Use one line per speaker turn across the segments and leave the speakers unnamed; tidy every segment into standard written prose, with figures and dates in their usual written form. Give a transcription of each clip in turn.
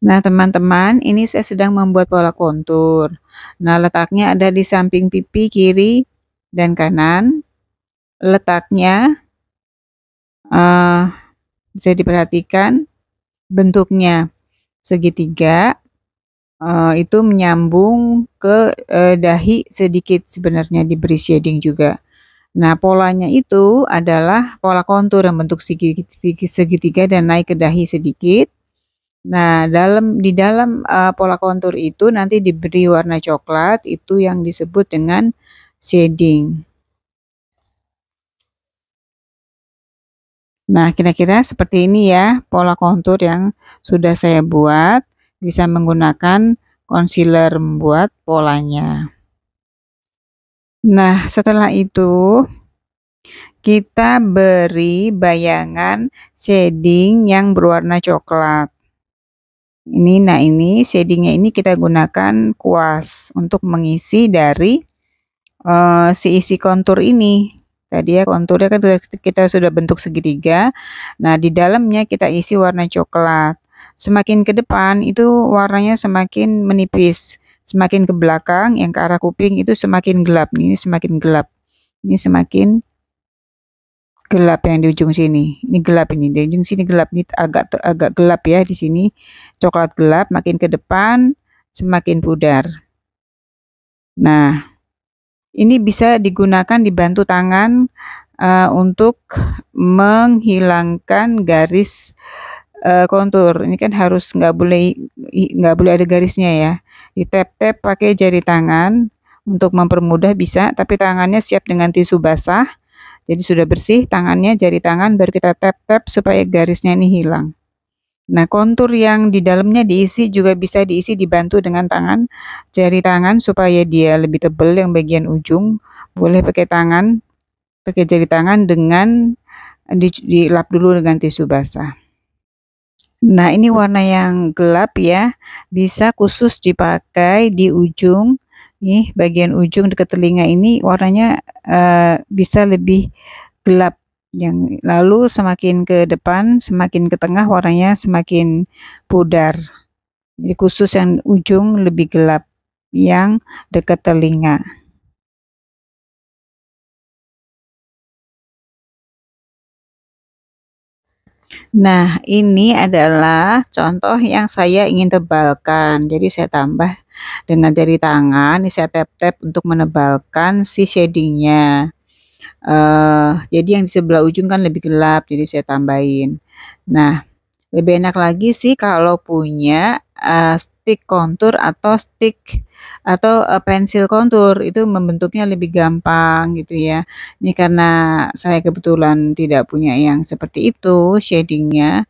Nah, teman-teman, ini saya sedang membuat pola kontur. Nah, letaknya ada di samping pipi kiri dan kanan. Letaknya bisa diperhatikan bentuknya segitiga, itu menyambung ke dahi sedikit, sebenarnya diberi shading juga. Nah, polanya itu adalah pola kontur yang bentuk segitiga dan naik ke dahi sedikit. Nah, di dalam pola kontur itu nanti diberi warna coklat, itu yang disebut dengan shading. Nah, kira-kira seperti ini ya pola kontur yang sudah saya buat. Bisa menggunakan concealer membuat polanya. Nah, setelah itu kita beri bayangan shading yang berwarna coklat. Ini shadingnya ini kita gunakan kuas untuk mengisi dari si isi kontur ini. Tadi ya konturnya kan kita sudah bentuk segitiga. Nah, di dalamnya kita isi warna coklat. Semakin ke depan itu warnanya semakin menipis. Semakin ke belakang yang ke arah kuping itu semakin gelap. Ini semakin gelap. Ini semakin gelap yang di ujung sini. Ini gelap ini, di ujung sini gelap, ini agak gelap ya di sini. Coklat gelap, makin ke depan semakin pudar. Nah, ini bisa digunakan dibantu tangan untuk menghilangkan garis kontur. Ini kan harus nggak boleh ada garisnya ya. Di tap-tap pakai jari tangan untuk mempermudah bisa, tapi tangannya siap dengan tisu basah. Jadi sudah bersih tangannya, jari tangan, baru kita tap-tap supaya garisnya ini hilang. Nah, kontur yang di dalamnya diisi juga bisa diisi dibantu dengan tangan, jari tangan supaya dia lebih tebal yang bagian ujung. Boleh pakai tangan, pakai jari tangan dengan dilap dulu dengan tisu basah. Nah, ini warna yang gelap ya, bisa khusus dipakai di ujung. Nih, bagian ujung dekat telinga ini warnanya bisa lebih gelap. Yang lalu semakin ke depan, semakin ke tengah warnanya semakin pudar. Jadi khusus yang ujung lebih gelap, yang dekat telinga. Nah, ini adalah contoh yang saya ingin tebalkan. Jadi saya tambah dengan jari tangan, ini saya tap-tap untuk menebalkan si shadingnya. Jadi yang di sebelah ujung kan lebih gelap, jadi saya tambahin. Nah, lebih enak lagi sih kalau punya stick kontur atau pensil kontur, itu membentuknya lebih gampang gitu ya. Ini karena saya kebetulan tidak punya yang seperti itu shadingnya,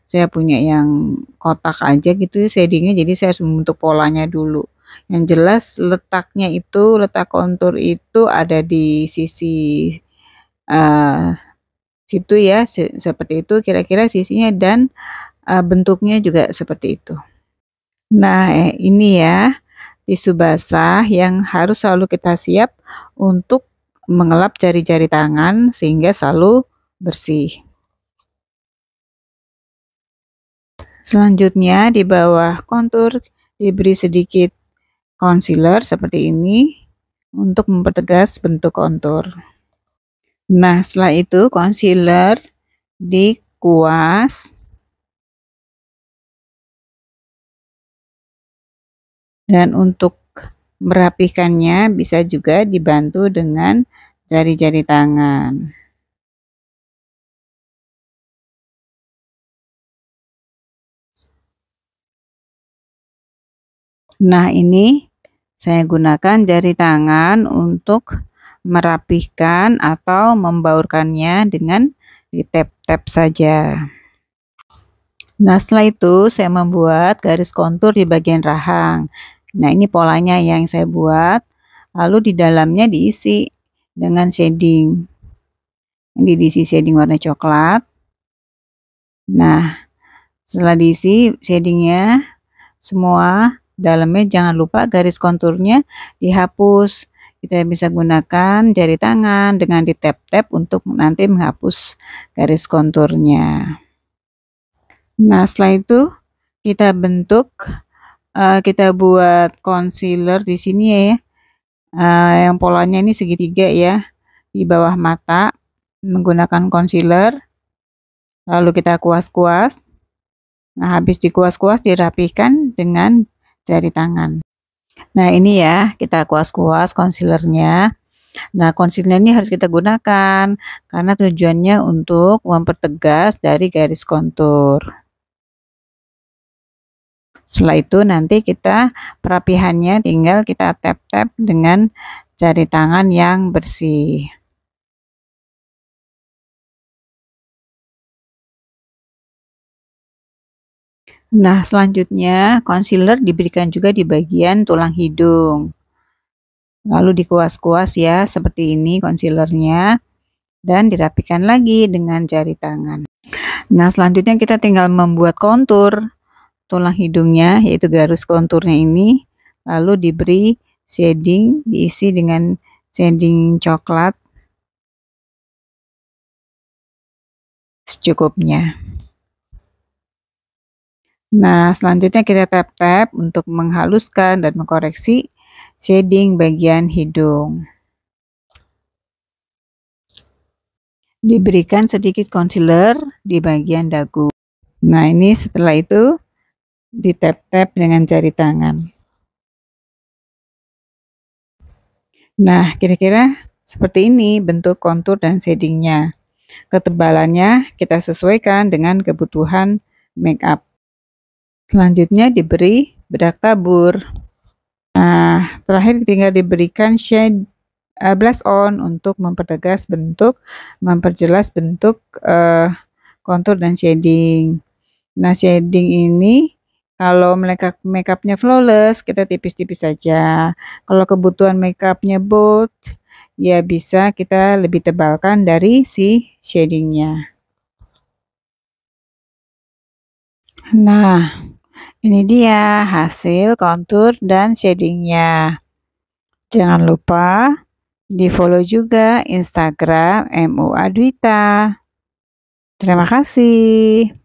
saya punya yang kotak aja gitu ya shadingnya, jadi saya harus membentuk polanya dulu. Yang jelas letak kontur itu ada di sisi situ ya, seperti itu kira-kira sisinya, dan bentuknya juga seperti itu. Nah, ini ya tisu basah yang harus selalu kita siap untuk mengelap jari-jari tangan sehingga selalu bersih. Selanjutnya di bawah kontur diberi sedikit concealer seperti ini untuk mempertegas bentuk kontur. Nah, setelah itu concealer dikuas dan untuk merapikannya bisa juga dibantu dengan jari-jari tangan. Nah, ini saya gunakan jari tangan untuk merapihkan atau membaurkannya dengan di tap-tap saja. Nah, setelah itu saya membuat garis kontur di bagian rahang. Nah, ini polanya yang saya buat, lalu di dalamnya diisi dengan shading. Ini diisi shading warna coklat. Nah, setelah diisi shadingnya semua, dalamnya jangan lupa garis konturnya dihapus. Kita bisa gunakan jari tangan dengan di tap-tap untuk nanti menghapus garis konturnya. Nah, setelah itu kita bentuk, kita buat concealer di sini ya, yang polanya ini segitiga ya, di bawah mata menggunakan concealer, lalu kita kuas-kuas. Nah, habis dikuas-kuas dirapihkan dengan jari tangan. Nah, ini ya, kita kuas-kuas concealernya. Nah, concealer ini harus kita gunakan karena tujuannya untuk mempertegas dari garis kontur. Setelah itu nanti kita perapihannya tinggal kita tap-tap dengan jari tangan yang bersih. Nah, selanjutnya concealer diberikan juga di bagian tulang hidung. Lalu dikuas-kuas ya, seperti ini concealernya, dan dirapikan lagi dengan jari tangan. Nah, selanjutnya kita tinggal membuat kontur tulang hidungnya, yaitu garis konturnya ini, lalu diberi shading, diisi dengan shading coklat secukupnya. Nah, selanjutnya kita tap-tap untuk menghaluskan dan mengkoreksi shading bagian hidung. Diberikan sedikit concealer di bagian dagu. Nah, ini setelah itu ditap-tap dengan jari tangan. Nah, kira-kira seperti ini bentuk kontur dan shadingnya. Ketebalannya kita sesuaikan dengan kebutuhan make up. Selanjutnya diberi bedak tabur. Nah, terakhir tinggal diberikan shade blush on untuk mempertegas bentuk, memperjelas bentuk kontur dan shading. Nah, shading ini kalau make upnya flawless, kita tipis-tipis saja. Kalau kebutuhan make upnya bold, ya bisa kita lebih tebalkan dari si shadingnya. Nah, ini dia hasil kontur dan shadingnya. Jangan lupa di follow juga Instagram MUA Dwita. Terima kasih.